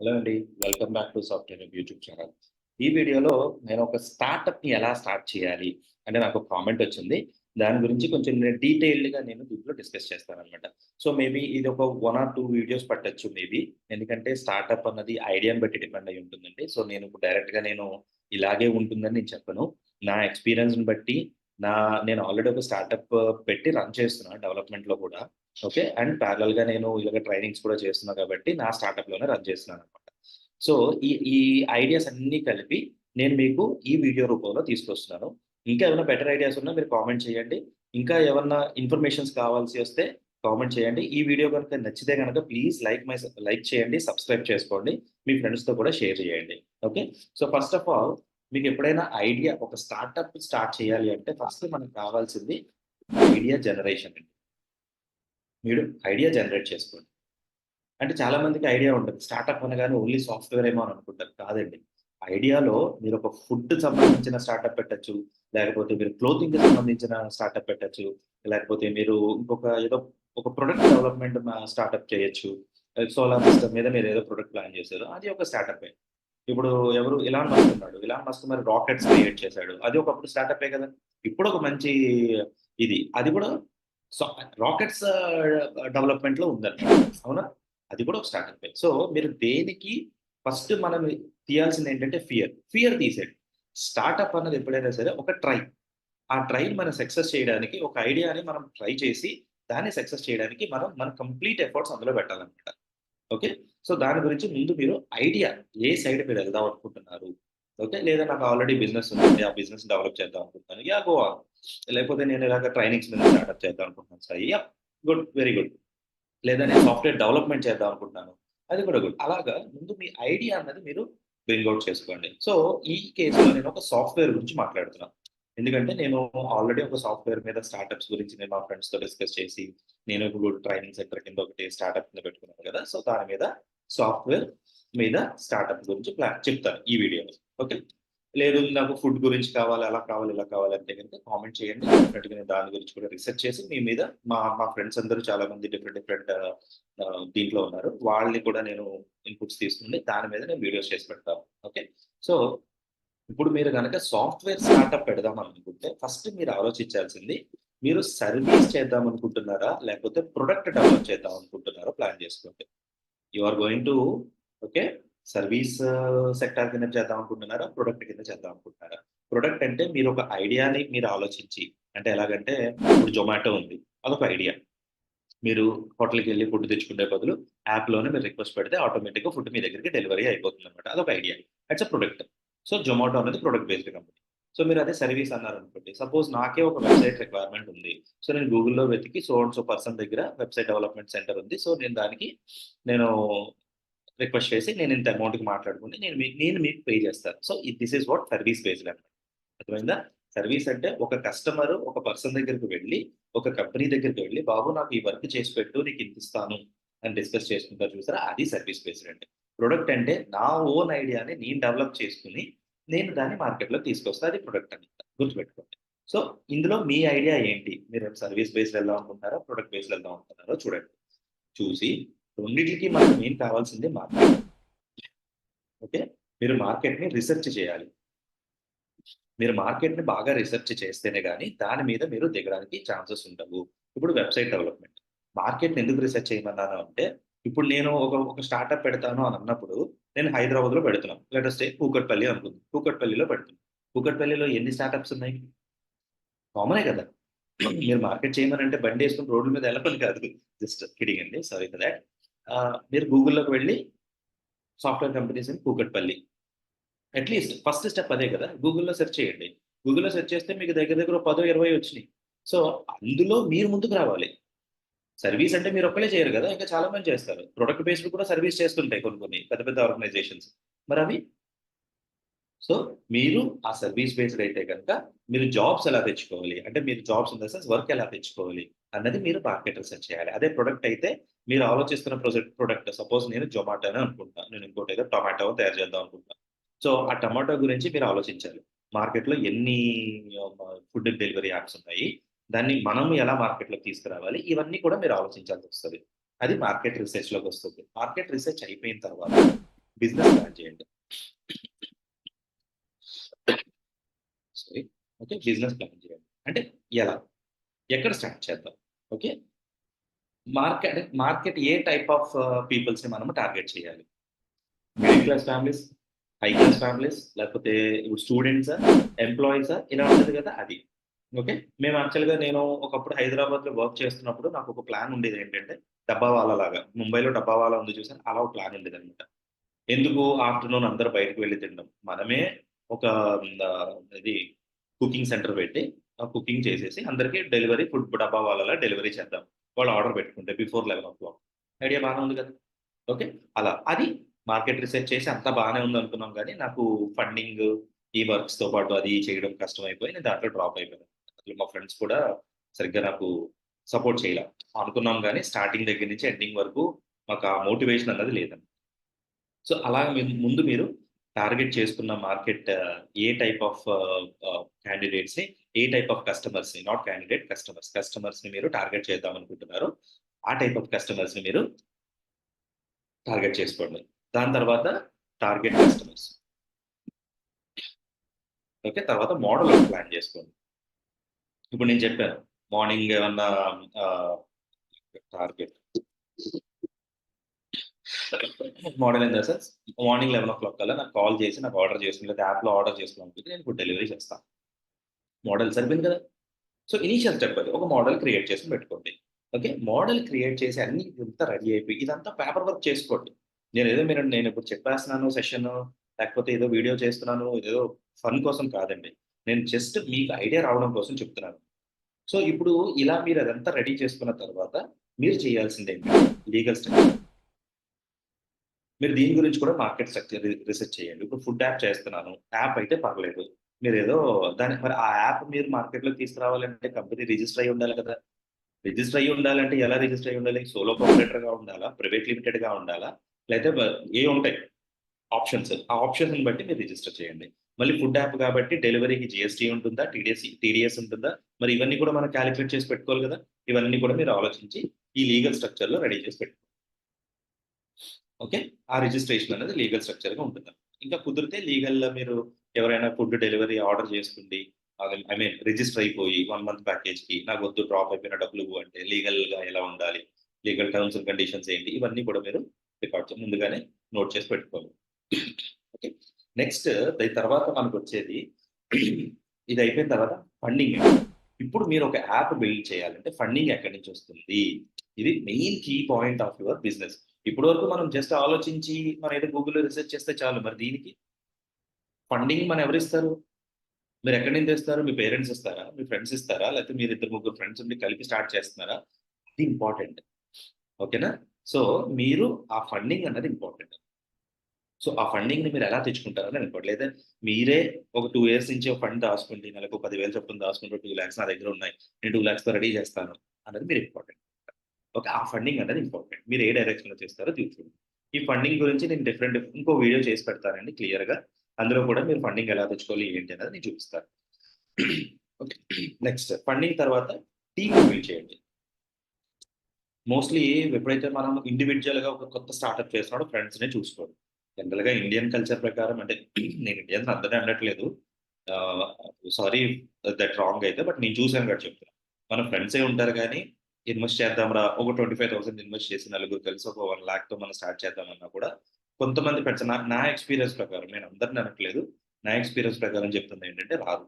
Hello అండి. Welcome back to software hub YouTube channel. ఈ వీడియోలో నేను ఒక స్టార్టప్‌ని ఎలా స్టార్ట్ చేయాలి అంటే నాకు ఒక కామెంట్ వచ్చింది. దాని గురించి కొంచెం డీటెయిల్డ్‌గా నేను దీంట్లో డిస్కస్ చేస్తాననమాట. సో, మేబీ ఇది ఒక 1 ఆర్ 2 వీడియోస్ పట్టొచ్చు మేబీ. ఎందుకంటే స్టార్టప్ అన్నది ఐడియాని బట్టి డిపెండ్ అయ్యి ఉంటుందండి. సో, నేను ఇప్పుడు డైరెక్ట్‌గా ఇలాగే ఉంటుందని నేను చెప్పను. నా ఎక్స్‌పీరియన్స్‌ని బట్టి నా నేను ఆల్రెడీ ఒక స్టార్టప్ పెట్టి రన్ చేస్తున్నా డెవలప్‌మెంట్‌లో కూడా. ఓకే. అండ్ పారలెల్‌గా నేను ఇలాగ ట్రైనింగ్స్ కూడా చేస్తున్నా కాబట్టి నా స్టార్టప్‌లోనే రన్ చేస్తున్నాననమాట. సో, ఈ ఈ ఐడియాస్ అన్నీ కలిపి నేను మీకు ఈ వీడియో రూపంలో తీసుకొస్తున్నాను. ఇంకా ఏమైనా బెటర్ ఐడియాస్ ఉన్నా మీరు కామెంట్ చేయండి. ఇంకా ఏమన్నా ఇన్ఫర్మేషన్స్ కావాల్సి వస్తే కామెంట్ చేయండి. ఈ వీడియో గనుక నచ్చితే గనక ప్లీజ్ లైక్ చేయండి, సబ్స్క్రైబ్ చేసుకోండి. మీ ఫ్రెండ్స్‌తో కూడా షేర్ చేయండి. Okay. So, first of all మీకెప్పుడైనా ఐడియా ఒక స్టార్టప్ స్టార్ట్ చేయాలి అంటే ఫస్ట్ మనకు కావాల్సింది ఐడియా జనరేషన్ అండి. మీరు ఐడియా జనరేట్ చేసుకోండి. అంటే చాలా మందికి ఐడియా ఉంటది. స్టార్టప్ అనగానే ఓన్లీ సాఫ్ట్‌వేర్ ఏమో అని అనుకుంటారు. కాదండి. ఐడియాలో మీరొక ఫుడ్‌కి సంబంధించిన స్టార్టప్ పెట్టొచ్చు. లేకపోతే మీరు క్లోతింగ్‌కి సంబంధించిన స్టార్టప్ పెట్టొచ్చు. లేకపోతే మీరు ఇంకొక ఏదో ఒక ప్రొడక్ట్ డెవలప్‌మెంట్ స్టార్టప్ చేయొచ్చు. సోలార్ సిస్టమ్ మీద మీరేదో ప్రొడక్ట్ ప్లాన్ చేశారు. అది ఒక స్టార్టప్పే. ఇప్పుడు ఎవరు ఇలాన్ మస్క్ ఉన్నాడు. ఇలాన్ మస్క్ మరి రాకెట్స్ క్రియేట్ చేశాడు. అది ఒకప్పుడు స్టార్టప్పే కదా! ఇప్పుడు ఒక మంచి ఇది. అది కూడా సో రాకెట్స్ డెవలప్‌మెంట్‌లో ఉందన్నమాట. అవునా? అది కూడా ఒక స్టార్టప్పే. సో, మీరు దేనికి ఫస్ట్ మనం తీయాల్సిందేంటంటే ఫియర్. ఫియర్ తీసేయండి. స్టార్టప్ అన్నది ఎప్పుడైనా సరే ఒక ట్రై. ఆ ట్రైని మనం సక్సెస్ చేయడానికి ఒక ఐడియాని మనం ట్రై చేసి, దాన్ని సక్సెస్ చేయడానికి మన కంప్లీట్ ఎఫర్ట్స్ అందులో పెట్టాలన్నమాట. ఓకే. సో, దాని గురించి ముందు మీరు ఐడియా ఏ సైడ్ మీరెళ్దాం అనుకుంటున్నారు? ఓకే. లేదా నాకు ఆల్రెడీ బిజినెస్ ఉందండి. ఆ బిజినెస్ డెవలప్ చేద్దాం అనుకుంటున్నాను. యాహ్! Go on. లేకపోతే నేను ఇలాగ ట్రైనింగ్స్ మీద స్టార్టప్ చేద్దాం అనుకుంటున్నాను. Sai yeah! Good. Very good. లేదా నేను సాఫ్ట్‌వేర్ డెవలప్‌మెంట్ చేద్దాం అనుకుంటున్నాను. అది కూడా గుడ్. అలాగా ముందు మీ ఐడియా అన్నది మీరు బ్రింగ్ ఔట్ చేసుకోండి. సో, ఈ కేస్‌లో నేను ఒక సాఫ్ట్‌వేర్ గురించి మాట్లాడుతున్నాను. ఎందుకంటే నేను ఆల్రెడీ ఒక సాఫ్ట్‌వేర్ మీద స్టార్టప్స్ గురించి నేను మా ఫ్రెండ్స్‌తో డిస్కస్ చేసి, నేను ఇప్పుడు ట్రైనింగ్ సెంటర్ కింద ఒకటి స్టార్టప్ కింద పెట్టుకున్నాను కదా! సో, దాని మీద సాఫ్ట్‌వేర్ మీద స్టార్టప్ గురించి చెప్తాను ఈ వీడియోలో. ఓకే. లేదు నాకు ఫుడ్ గురించి కావాలి, అలా కావాలి, ఇలా కావాలి అంటే గనుక కామెంట్ చేయండి. డెఫినిట్‌గా నేను దాని గురించి కూడా రిసర్చ్ చేసి మీ మీద మా మా ఫ్రెండ్స్ అందరూ చాలా మంది డిఫరెంట్ డిఫరెంట్ దీంట్లో ఉన్నారు. వాళ్ళని కూడా నేను ఇన్‌పుట్స్ తీసుకొని దాని మీద నేను వీడియోస్ చేసి పెడతాను. ఓకే. సో, ఇప్పుడు మీరు గనక సాఫ్ట్‌వేర్ స్టార్టప్ పెడదామనుకుంటే ఫస్ట్ మీరు ఆలోచించాల్సింది మీరు సర్వీస్ చేద్దాం అనుకుంటున్నారా? లేకపోతే ప్రొడక్ట్ డెవలప్ చేద్దాం అనుకుంటున్నారో ప్లాన్ చేసుకోండి. You are going to okay. Service sector కింద చేద్దాం అనుకుంటున్నారా? ప్రొడక్ట్ కింద చేద్దాం అనుకుంటున్నారా? ప్రొడక్ట్ అంటే మీరొక ఐడియాని మీరు ఆలోచించి అంటే ఎలాగంటే ఇప్పుడు జొమాటో ఉంది. అదొక ఐడియా. మీరు హోటల్‌కెళ్ళి ఫుడ్ తెచ్చుకునే బదులు యాప్‌లోనే మీరు రిక్వెస్ట్ పెడితే ఆటోమేటిక్‌గా ఫుడ్ మీ దగ్గరికి డెలివరీ అయిపోతుందన్నమాట. అదొక idea. That's a product. So, Zomato అనేది ప్రొడక్ట్ బేస్డ్ కంపెనీ. సో, మీరదే సర్వీస్ అన్నారనుకోండి. సపోజ్ నాకే ఒక వెబ్‌సైట్ రిక్వైర్మెంట్ ఉంది. సో, నేను గూగుల్‌లో వెతికి సో అండ్ సో పర్సన్ దగ్గర వెబ్‌సైట్ డెవలప్‌మెంట్ సెంటర్ ఉంది. సో, నేను రిక్వెస్ట్ చేసి నేను ఇంత అమౌంట్‌కి మాట్లాడుకొని నేను మీకు పే చేస్తాను. So, this is what service based అన్నమాట. అర్థమైందా? సర్వీస్ అంటే ఒక కస్టమర్ ఒక పర్సన్ దగ్గరికి వెళ్లి, ఒక కంపెనీ దగ్గరికి వెళ్లి, "బాబు నాకు ఈ వర్క్ చేసి పెట్టు. నీకింతిస్తాను" అని డిస్కస్ చేసుకుంటారు చూసారా? అది సర్వీస్ బేస్డ్ అంటే. ప్రొడక్ట్ అంటే నా ఓన్ ఐడియాని నేను డెవలప్ చేసుకొని, నేను దాన్ని మార్కెట్‌లోకి తీసుకొస్తా. అది ప్రొడక్ట్ అన్నమాట. గుర్తుపెట్టుకోండి. సో, ఇందులో మీ ఐడియా ఏంటి? మీరు సర్వీస్ బేస్డ్ వెళ్దాం అనుకుంటున్నారా? ప్రొడక్ట్ బేస్డ్ వెళ్దాం అనుకుంటున్నారో చూడండి. చూసి రెండిట్లికి మనకు మెయిన్ కావాల్సింది మార్కెట్. ఓకే. మీరు మార్కెట్‌ని రిసర్చ్ చేయాలి. మీరు మార్కెట్‌ని బాగా రిసర్చ్ చేస్తేనే గాని, దాని మీద మీరు దిగడానికి ఛాన్సెస్ ఉండవు. ఇప్పుడు వెబ్‌సైట్ డెవలప్‌మెంట్. మార్కెట్‌ని ఎందుకు రిసర్చ్ చేయమన్నాను అంటే, ఇప్పుడు నేను ఒక స్టార్టప్ పెడతాను అని అన్నప్పుడు, నేను హైదరాబాద్‌లో పెడుతున్నాను. లెట్ అస్ టేక్ కూకట్పల్లి అనుకుందాం. కూకట్పల్లిలో పెడుతున్నాను. కూకట్పల్లిలో ఎన్ని స్టార్టప్స్ ఉన్నాయి? కామనే కదా! మీరు మార్కెట్ చేయమనంటే బండేసుకొని రోడ్ల మీద ఎళ్ళమని కాదు. జస్ట్ కిడింగ్ అండి. Sorry for thought. మీరు గూగుల్‌లోకి వెళ్లి software companies in Kukatpally. At least first step అదే కదా! గూగుల్‌లో సెర్చ్ చేయండి. గూగుల్‌లో సెర్చ్ చేస్తే మీకు దగ్గర దగ్గర ఓ 10, 20 వచ్చినియి. సో, అందులో మీరు ముందుకు రావాలి. సర్వీస్ అంటే మీరొక్కళ్ళే చేయరు గదా! ఇంకా చాలా మంది చేస్తారు. ప్రొడక్ట్ బేస్డ్ కూడా సర్వీస్ చేస్తుంటాయి కొన్ని కొన్ని పెద్ద పెద్ద ఆర్గనైజేషన్స్. మరవి సో, మీరు ఆ సర్వీస్ బేస్డ్ అయితే గనక మీరు జాబ్స్ ఎలా తెచ్చుకోవాలి? అంటే మీరు jobs in the sense work ఎలా తెచ్చుకోవాలి? అన్నది మీరు మార్కెట్ రిసర్చ్ చేయాలి. అదే ప్రొడక్ట్ అయితే మీరు ఆలోచిస్తున్న ప్రొడక్ట్ సపోజ్ నేను జొమాటోనే అనుకుంటున్నా. నేను ఇంకోటేదో టొమాటో తయారు చేద్దాం అనుకుంటున్నా. సో, ఆ టొమాటో గురించి మీరు ఆలోచించాలి. మార్కెట్‌లో ఎన్ని ఫుడ్ డెలివరీ యాప్స్ ఉన్నాయి? దాన్ని మనం ఎలా మార్కెట్‌లోకి తీసుకురావాలి? ఇవన్నీ కూడా మీరు ఆలోచించాల్సొస్తది. అది మార్కెట్ రిసర్చ్‌లోకొస్తుంది. మార్కెట్ రిసర్చ్ అయిపోయిన తర్వాత బిజినెస్ ప్లాన్ చేయండి. సారీ. ఓకే. బిజినెస్ ప్లాన్ చేయండి. అంటే ఎలా? ఎక్కడ స్టార్ట్ చేద్దాం? Okay. Market a type of పీపుల్స్‌ని మనము టార్గెట్ చేయాలి? Middle class families, high class families లేకపోతే ఇప్పుడు స్టూడెంట్సా? ఎంప్లాయీసా? ఇలా ఉంటది కదా! అది. ఓకే. మేము యాక్చువల్‌గా నేను ఒకప్పుడు హైదరాబాద్‌లో వర్క్ చేస్తున్నప్పుడు నాకొక ప్లాన్ ఉండేదేంటంటే డబ్బావాలాలాగా. ముంబైలో డబ్బావాలా ఉంది చూసారా? అలా ఒక ప్లాన్ ఉండేదనమాట. ఎందుకు ఆఫ్టర్‌నూన్ అందరూ బయటకి వెళ్లి తినడం. మనమే ఒక ఇది కుకింగ్ సెంటర్ పెట్టి కుకింగ్ చేసేసి అందరికి డెలివరీ ఫుడ్ డబ్బావాలాలా డెలివరీ చేద్దాం. వాళ్ళు ఆర్డర్ పెట్టుకుంటే బిఫోర్ 11:00 ఐడియా బానే ఉంది కదా! ఓకే. అలా. అది మార్కెట్ రిసర్చ్ చేసి అంతా బానే ఉందనుకున్నాం గానీ, నాకు ఫండింగ్, ఈ వర్క్స్‌తో పాటు అది చేయడం కష్టమైపోయి నేను దాంట్లో డ్రాప్ అయిపోయాను. అసలు మా ఫ్రెండ్స్ కూడా సరిగ్గా నాకు సపోర్ట్ చేయల. అనుకున్నాం గానీ, స్టార్టింగ్ దగ్గర నుంచి ఎండింగ్ వరకు మాకు ఆ మోటివేషన్ అన్నది లేదండి. సో, అలాగ ముందు మీరు టార్గెట్ చేసుకున్న మార్కెట్ ఏ టైప్ ఆఫ్ క్యాండిడేట్స్‌ని, ఏ టైప్ ఆఫ్ కస్టమర్స్‌ని నాట్ క్యాండిడేట్ కస్టమర్స్‌ని మీరు టార్గెట్ చేద్దాం అనుకుంటున్నారో, ఆ టైప్ ఆఫ్ కస్టమర్స్‌ని మీరు టార్గెట్ చేసుకోండి. దాని తర్వాత టార్గెట్ కస్టమర్స్. ఓకే. తర్వాత మోడల్ ఒకటి ప్లాన్ చేసుకోండి. ఇప్పుడు నేను చెప్పాను. మార్నింగ్ ఏమన్నా ఆహ్, target model in the sense morning 11:00 కల్లా నాకు కాల్ చేసి నాకు ఆర్డర్ చేసుకొని లేదా యాప్‌లో ఆర్డర్ చేసుకోవాలనుకుంటే నేను ఫుడ్ డెలివరీ చేస్తా. మోడల్ సరిపోయింది కదా! సో, ఇనీషియల్ స్టెప్ అది. ఒక మోడల్ క్రియేట్ చేసి పెట్టుకోండి. ఓకే. మోడల్ క్రియేట్ చేసి అన్నీ ఇదంతా రెడీ అయిపోయి ఇదంతా పేపర్ వర్క్ చేసుకోండి. నేనిప్పుడు చెప్పేస్తున్నాను సెషను, లేకపోతే ఏదో వీడియో చేస్తున్నాను, ఇదేదో ఫన్ కోసం కాదండి. నేను జస్ట్ మీకు ఐడియా రావడం కోసం చెప్తున్నాను. సో, ఇప్పుడు ఇలా మీరు అదంతా రెడీ చేసుకున్న తర్వాత మీరు చేయాల్సిందేంటి? Legal structure. మీరు దీని గురించి కూడా మార్కెట్ స్ట్రక్చర్ రిసర్చ్ చేయండి. ఇప్పుడు ఫుడ్ యాప్ చేస్తున్నాను. యాప్ అయితే పర్లేదు. మీరేదో మరి ఆ యాప్ మీరు మార్కెట్‌లోకి తీసుకురావాలంటే కంపెనీ రిజిస్టర్ అయ్యి ఉండాలి కదా! రిజిస్టర్ అయ్యి ఉండాలంటే ఎలా రిజిస్టర్ అయ్యి ఉండాలి? సోలో ప్రొప్రైటర్‌గా ఉండాలా? ప్రైవేట్ లిమిటెడ్‌గా ఉండాలా? లేతే ఏవి ఉంటాయి ఆప్షన్స్. ఆ ఆప్షన్స్‌ని బట్టి మీరు రిజిస్టర్ చేయండి. మళ్ళీ ఫుడ్ యాప్ కాబట్టి డెలివరీకి జీఎస్టీ ఉంటుందా? టీడీఎస్ ఉంటుందా? మరి ఇవన్నీ కూడా మనం కాలిక్యులేట్ చేసి పెట్టుకోవాలి గదా! ఇవన్నీ కూడా మీరు ఆలోచించి ఈ లీగల్ స్ట్రక్చర్‌లో రెడీ చేసి ఓకే. ఆ రిజిస్ట్రేషన్ అనేది లీగల్ స్ట్రక్చర్‌గా ఉంటుందన్నమాట. ఇంకా కుదిరితే లీగల్‌లో మీరు ఎవరైనా ఫుడ్ డెలివరీ ఆర్డర్ చేసుకుండి ఐ మీన్ రిజిస్టర్ అయిపోయి 1 మంత్ ప్యాకేజ్‌కి నాకొద్దు డ్రాప్ అయిపోయిన డబ్బులివ్వు అంటే లీగల్‌గా ఎలా ఉండాలి? లీగల్ టర్మ్స్ అండ్ కండిషన్స్ ఏంటి? ఇవన్నీ కూడా మీరు ముందుగానే నోట్ చేసి పెట్టుకోవాలి. ఓకే. నెక్స్ట్ దాని తర్వాత మనకొచ్చేది ఇది అయిపోయిన తర్వాత ఫండింగ్. ఇప్పుడు మీరు ఒక యాప్ బిల్డ్ చేయాలంటే ఫండింగ్ ఎక్కడి నుంచి వస్తుంది? ఇది main key point of your business. ఇప్పటి వరకు మనం జస్ట్ ఆలోచించి మనం ఏదో గూగుల్‌లో రిసర్చ్ చేస్తే చాలు. మరి దీనికి ఫండింగ్ మన ఎవరిస్తారు? మీరెక్కడి నుంచి తెస్తారు? మీ పేరెంట్స్ ఇస్తారా? మీ ఫ్రెండ్స్ ఇస్తారా? లేకపోతే మీరు ఇద్దరు, ముగ్గురు ఫ్రెండ్స్ ఉండి కలిపి స్టార్ట్ చేస్తున్నారా? అది ఇంపార్టెంట్. ఓకేనా? సో, మీరు ఆ ఫండింగ్ అన్నది ఇంపార్టెంట్. సో, ఆ ఫండింగ్‌ని మీరెలా తెచ్చుకుంటారని ఇంకోటి. లేదా మీరే ఒక 2 ఇయర్స్ నుంచి ఒక ఫండ్ దాసుకోండి. నెలకు 10,000 చొప్పున దాసుకుంటూ 2,00,000 నా దగ్గర ఉన్నాయి. నేను 2,00,000తో రెడీ చేస్తాను అన్నది మీరు ఇంపార్టెంట్. ఓకే. ఆ ఫండింగ్ అనేది ఇంపార్టెంట్. మీరు ఏ డైరెక్షన్‌లో చేస్తారో చూసుకోండి. ఈ ఫండింగ్ గురించి నేను ఇంకో వీడియో చేసి పెడతానండి క్లియర్‌గా. అందులో కూడా మీరు ఫండింగ్ ఎలా తెచ్చుకోవాలి ఏంటి అనేది నేను చూపిస్తాను. ఓకే. నెక్స్ట్ ఫండింగ్ తర్వాత టీమ్‌ని బిల్డ్ చేయండి. మోస్ట్‌లీ ఎప్పుడైతే మనం ఇండివిడ్యుయల్‌గా ఒక కొత్త స్టార్టప్ చేస్తున్నాడో ఫ్రెండ్స్‌నే చూసుకోవాలి. జనరల్‌గా ఇండియన్ కల్చర్ ప్రకారం అంటే నేను ఇండియన్స్ అందరిని అనట్లేదు. ఆహ్, సారీ దట్ రాంగ్ అయితే బట్ నేను చూసాను కాబట్టి చెప్తున్నా. మన ఫ్రెండ్సే ఉంటారు గానీ, ఇన్వెస్ట్ చేద్దాంరా ఒక 25,000 ఇన్వెస్ట్ చేసి నలుగురు కలిసి ఒక 1,00,000తో మనం స్టార్ట్ చేద్దామన్నా కూడా కొంతమంది ఫ్రెండ్స్ నా ఎక్స్‌పీరియన్స్ ప్రకారం నేను అందరిని అనట్లేదు. నా ఎక్స్‌పీరియన్స్ ప్రకారం చెప్తుందేంటంటే రారు.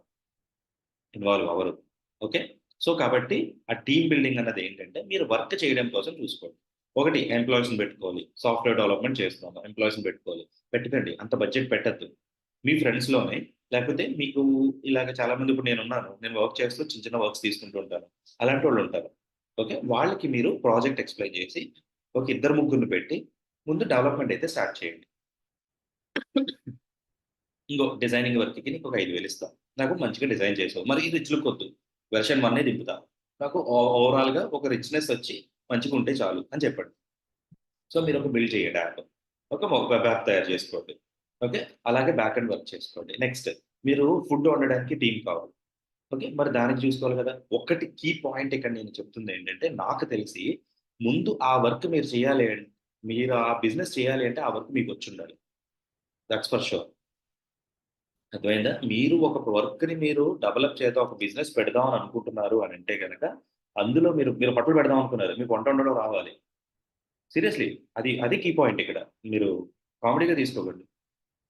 ఇన్వాల్వ్ అవ్వరు. ఓకే. సో, కాబట్టి ఆ టీమ్ బిల్డింగ్ అన్నది ఏంటంటే, మీరు వర్క్ చేయడం కోసం చూసుకోండి. ఒకటి ఎంప్లాయీస్‌ని పెట్టుకోవాలి. సాఫ్ట్‌వేర్ డెవలప్‌మెంట్ చేస్తున్నాము. ఎంప్లాయీస్‌ని పెట్టుకోవాలి. పెట్టకండి. అంత బడ్జెట్ పెట్టొద్దు. మీ ఫ్రెండ్స్‌లోనే లేకపోతే మీకు ఇలాగ చాలా మంది ఇప్పుడు నేనున్నాను. నేను వర్క్ చేస్తూ చిన్న చిన్న వర్క్స్ తీసుకుంటూ ఉంటాను. అలాంటోళ్ళుంటారు. ఓకే. వాళ్ళకి మీరు ప్రాజెక్ట్ ఎక్స్‌ప్లెయిన్ చేసి, ఒక ఇద్దరు ముగ్గురిని పెట్టి ముందు డెవలప్‌మెంట్ అయితే స్టార్ట్ చేయండి. ఇంగో డిజైనింగ్ వర్క్‌కి నీకొక 5,000 ఇస్తా. నాకు మంచిగా డిజైన్ చేసావు. మరి రిచ్ లుక్ ఒద్దు. వెర్షన్ 1 దింపుతా. నాకు ఓవరాల్‌గా ఒక రిచ్‌నెస్ ఒచ్చి మంచిగుంటే చాలు అని చెప్పండి. సో, మీరొక బిల్డ్ చేయండి యాప్. ఒక వెబ్ యాప్ తయారు చేసుకోండి. ఓకే. అలాగే బ్యాక్ ఎండ్ వర్క్ చేసుకోండి. నెక్స్ట్ మీరు ఫుడ్ వండడానికి టీమ్ కావాలి. ఓకే. మరి దానికి చూసుకోవాలి గదా! ఒక్కటి కీ పాయింట్ ఇక్కడ నేను చెప్తుందేంటంటే, నాకు తెలిసి ముందు ఆ వర్క్ మీరు చేయాలి మీరు ఆ బిజినెస్ చేయాలి అంటే ఆ వర్క్ మీకొచ్చుండాలి. That's for sure. అర్థమైందా? మీరు ఒక వర్క్‌ని మీరు డెవలప్ చేద్దాం, ఒక బిజినెస్ పెడదాం అని అనుకుంటున్నారు అని అంటే గనక, అందులో మీరు మీరు పట్టుబడి పెడదాం అనుకున్నారు. మీకు వంట వండడం రావాలి. సీరియస్‌లీ అది కీ పాయింట్ ఇక్కడ. మీరు కామెడీగా తీసుకోకండి.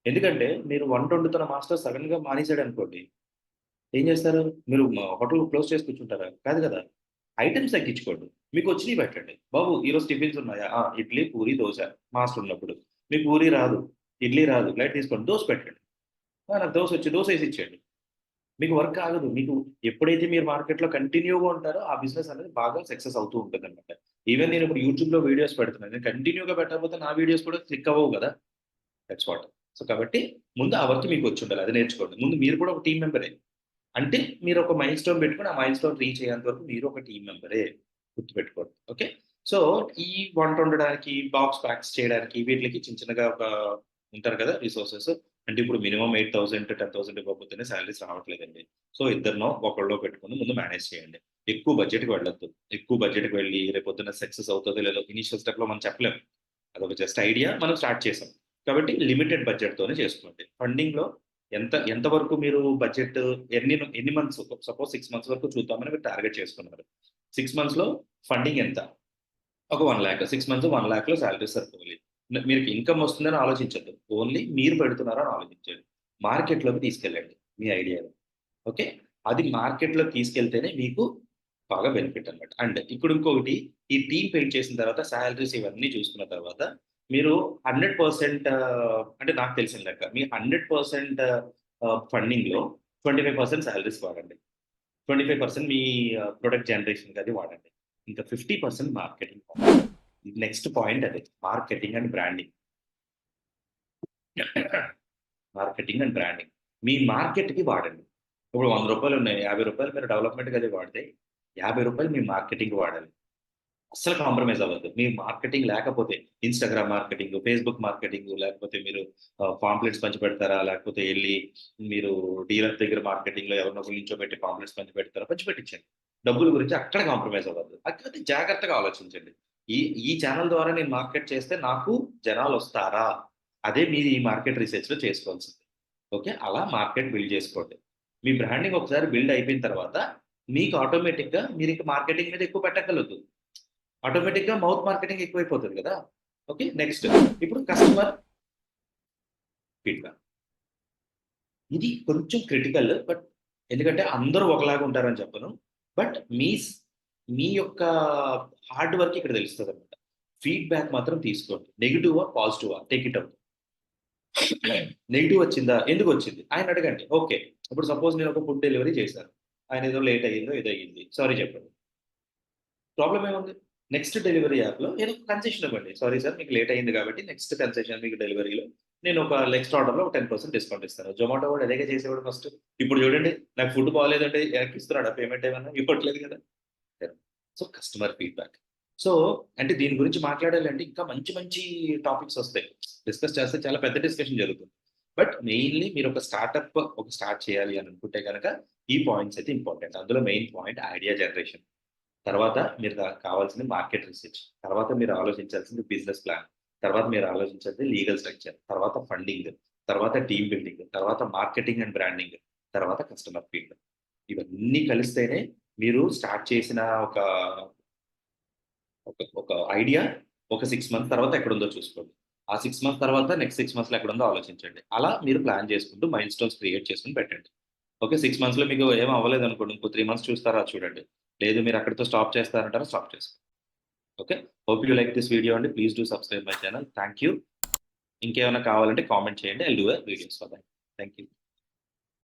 ఎందుకంటే మీరు వంట వండుతున్న మాస్టర్ సడెన్‌గా మానేసాడనుకోండి, ఏం చేస్తారు? మీరు హోటల్ క్లోజ్ చేసి కూర్చుంటారా? కాదు కదా! ఐటెమ్స్ తగ్గించుకోండి. మీకొచ్చినియి పెట్టండి. బాబు ఈరోజు టిఫిన్స్ ఉన్నాయా? ఆ! ఇడ్లీ, పూరి, దోస మాస్టర్ ఉన్నప్పుడు. మీకు పూరి రాదు, ఇడ్లీ రాదు, లైట్ తీసుకోండి. దోస పెట్టండి. ఆ! నాకు దోసొచ్చు. దోసేసి ఇచ్చేయండి. మీకు వర్క్ ఆగదు. మీకు ఎప్పుడైతే మీరు మార్కెట్‌లో కంటిన్యూగా ఉంటారో, ఆ బిజినెస్ అనేది బాగా సక్సెస్ అవుతూ ఉంటుందన్నమాట. ఈవెన్ నేను ఇప్పుడు యూట్యూబ్‌లో వీడియోస్ పెడుతున్నాను. నేను కంటిన్యూగా పెట్టకపోతే నా వీడియోస్ కూడా క్లిక్ అవ్వవు గదా! That's what. సో, కాబట్టి ముందు ఆ వర్క్ మీకొచ్చుండాలి. అది నేర్చుకోండి. ముందు మీరు కూడా ఒక టీమ్ మెంబరే. అంటే మీరొక మైల్‌స్టోన్ పెట్టుకొని, ఆ మైల్‌స్టోన్ రీచ్ అయ్యేంత వరకు మీరు ఒక టీమ్ మెంబరే. గుర్తుపెట్టుకోండి. ఓకే. సో, ఈ వంట వండడానికి, బాక్స్ ప్యాక్స్ చేయడానికి వీటిలకి చిన్న చిన్నగా ఒక ఉంటారు కదా! రిసోర్సెస్. అంటే ఇప్పుడు మినిమమ్ 8,000 10,000 ఇవ్వకపోతేనే సాలరీస్ రావట్లేదండి. సో, ఇద్దరినో, ఒకళ్ళో పెట్టుకొని ముందు మేనేజ్ చేయండి. ఎక్కువ బడ్జెట్‌కి వెళ్ళొద్దు. ఎక్కువ బడ్జెట్‌కి వెళ్ళి రేపొద్దున సక్సెస్ అవుతదో లేదో ఇనీషియల్ స్టెప్‌లో మనం చెప్పలేం. అదొక జస్ట్ ఐడియా మనం స్టార్ట్ చేసాం. కాబట్టి లిమిటెడ్ బడ్జెట్‌తోనే చేసుకోండి. ఫండింగ్‌లో ఎంత వరకు మీరు బడ్జెట్ ఎన్ని మంత్స్ సపోజ్ 6 మంత్స్ వరకు చూద్దామని మీరు టార్గెట్ చేసుకున్నారు. 6 మంత్స్‌లో ఫండింగ్ ఎంత? ఒక 1,00,000 6 మంత్స్ 1,00,000లో సాలరీ సరిపోవాలి. మీకు ఇన్‌కమ్ వస్తుందని ఆలోచించొద్దు. ఓన్లీ మీరు పెడుతున్నారని ఆలోచించండి. మార్కెట్‌లోకి తీసుకెళ్ళండి మీ ఐడియాని. ఓకే. అది మార్కెట్‌లోకి తీసుకెళ్తేనే మీకు బాగా బెనిఫిట్ అన్నమాట. అండ్ ఇప్పుడు ఇంకొకటి ఈ టీమ్ బిల్డ్ చేసిన తర్వాత సాలరీస్ ఇవన్నీ చూసుకున్న తర్వాత మీరు 100% అంటే నాకు తెలిసిన లెక్క. మీ 100% ఫండింగ్‌లో 25% సాలరీస్ వాడండి. 25% మీ ప్రొడక్ట్ జనరేషన్‌కి అది వాడండి. ఇంకా 50% మార్కెటింగ్ వాడండి. నెక్స్ట్ పాయింట్ అదే. Marketing and branding. Marketing and branding. మీ మార్కెట్‌కి వాడండి. ఇప్పుడు రూ. 100 ఉన్నాయి. రూ. 50 మీరు డెవలప్‌మెంట్‌కి అది వాడితే, రూ. 50 మీ మార్కెటింగ్‌కి వాడాలి. అస్సలు కాంప్రమైజ్ అవ్వద్దు. మీ మార్కెటింగ్ లేకపోతే ఇన్‌స్టాగ్రామ్ మార్కెటింగ్, ఫేస్‌బుక్ మార్కెటింగ్ లేకపోతే మీరు పాంప్లెట్స్ పంచిపెడతారా? లేకపోతే ఎళ్లి మీరు డీలర్ దగ్గర మార్కెటింగ్‌లో ఎవరినో ఒకళ్ళని నించోబెట్టి పాంప్లెట్స్ పంచిపెడతారా? పంచిపెట్టించండి. డబ్బుల గురించి అక్కడ కాంప్రమైజ్ అవ్వద్దు. కాకపోతే జాగ్రత్తగా ఆలోచించండి. ఈ ఈ ఛానెల్ ద్వారా నేను మార్కెట్ చేస్తే నాకు జనాలొస్తారా? అదే మీరు ఈ మార్కెట్ రిసర్చ్‌లో చేసుకోవాల్సింది. ఓకే. అలా మార్కెట్ బిల్డ్ చేసుకోండి. మీ బ్రాండింగ్ ఒకసారి బిల్డ్ అయిపోయిన తర్వాత మీకు ఆటోమేటిక్‌గా మీరింక మార్కెటింగ్ మీద ఎక్కువ పెట్టక్కర్లేదు. ఆటోమేటిక్‌గా మౌత్ మార్కెటింగ్ ఎక్కువైపోతది గదా! ఓకే. నెక్స్ట్ ఇప్పుడు కస్టమర్ ఫీడ్‌బ్యాక్. ఇది కొంచెం క్రిటికల్. బట్ ఎందుకంటే అందరూ ఒకలాగా ఉంటారని చెప్పను. బట్ మీ యొక్క హార్డ్ వర్క్ ఇక్కడ తెలుస్తదనమాట. ఫీడ్‌బ్యాక్ మాత్రం తీసుకోండి. నెగెటివా? పాజిటివా? Take it out. నెగెటివ్ వచ్చిందా? ఎందుకొచ్చింది? ఆయన్ని అడగండి. ఓకే. ఇప్పుడు సపోజ్ నేను ఒక ఫుడ్ డెలివరీ చేశాను. ఆయన ఏదో లేట్ అయ్యిందో ఏదో అయ్యింది. సారీ చెప్పండి. ప్రాబ్లమ్ ఏముంది? నెక్స్ట్ డెలివరీ యాప్‌లో ఏదో ఒక కన్సెషన్ ఇవ్వండి. సారీ సార్ మీకు లేట్ అయింది కాబట్టి నెక్స్ట్ కన్సెషన్ మీకు డెలివరీలో నేను ఒక నెక్స్ట్ ఆర్డర్‌లో ఒక 10% డిస్కౌంట్ ఇస్తాను. జొమాటో వాడు అదేగా చేసేవాడు ఫస్ట్. ఇప్పుడు చూడండి నాకు ఫుడ్ బాలేదంటే వెనక్కిస్తున్నాడా పేమెంట్ ఏమన్నా? ఇవ్వట్లేదు కదా! So, customer feedback. సో, అంటే దీని గురించి మాట్లాడాలంటే ఇంకా మంచి మంచి టాపిక్స్ ఒస్తాయి. డిస్కస్ చేస్తే చాలా పెద్ద డిస్కషన్ జరుగుతుంది. బట్ మెయిన్‌లీ మీరొక స్టార్ట్ చేయాలి అని అనుకుంటే గనక ఈ పాయింట్స్ అయితే ఇంపార్టెంట్. అందులో మెయిన్ పాయింట్ ఐడియా జనరేషన్. తర్వాత మీరు కావాల్సింది మార్కెట్ రిసర్చ్. తర్వాత మీరు ఆలోచించాల్సింది బిజినెస్ ప్లాన్. తర్వాత మీరు ఆలోచించాల్సింది లీగల్ స్ట్రక్చర్. తర్వాత ఫండింగ్. తర్వాత టీమ్ బిల్డింగ్. తర్వాత మార్కెటింగ్ అండ్ బ్రాండింగ్. తర్వాత కస్టమర్ ఫీడ్‌బ్యాక్. ఇవన్నీ కలిస్తేనే మీరు స్టార్ట్ చేసిన ఒక ఒక ఒక ఐడియా ఒక 6 మంత్స్ తర్వాత ఎక్కడుందో చూసుకోండి. ఆ 6 మంత్స్ తర్వాత నెక్స్ట్ 6 మంత్స్‌లో ఎక్కడుందో ఆలోచించండి. అలా మీరు ప్లాన్ చేసుకుంటూ మైల్‌స్టోన్స్ క్రియేట్ చేసుకొని పెట్టండి. ఓకే. 6 మంత్స్‌లో మీకు ఏమి అవ్వలేదనుకోండి. ఇంకో 3 మంత్స్ చూస్తారా చూడండి. లేదు మీరు అక్కడితో స్టాప్ చేస్తారంటారా స్టాప్ చేసుకోండి. Okay. Hope you like this video అండి. Please do subscribe my channel. Thank you. ఇంకేమైనా కావాలంటే కామెంట్ చేయండి. I will do a videos for that. Thank you.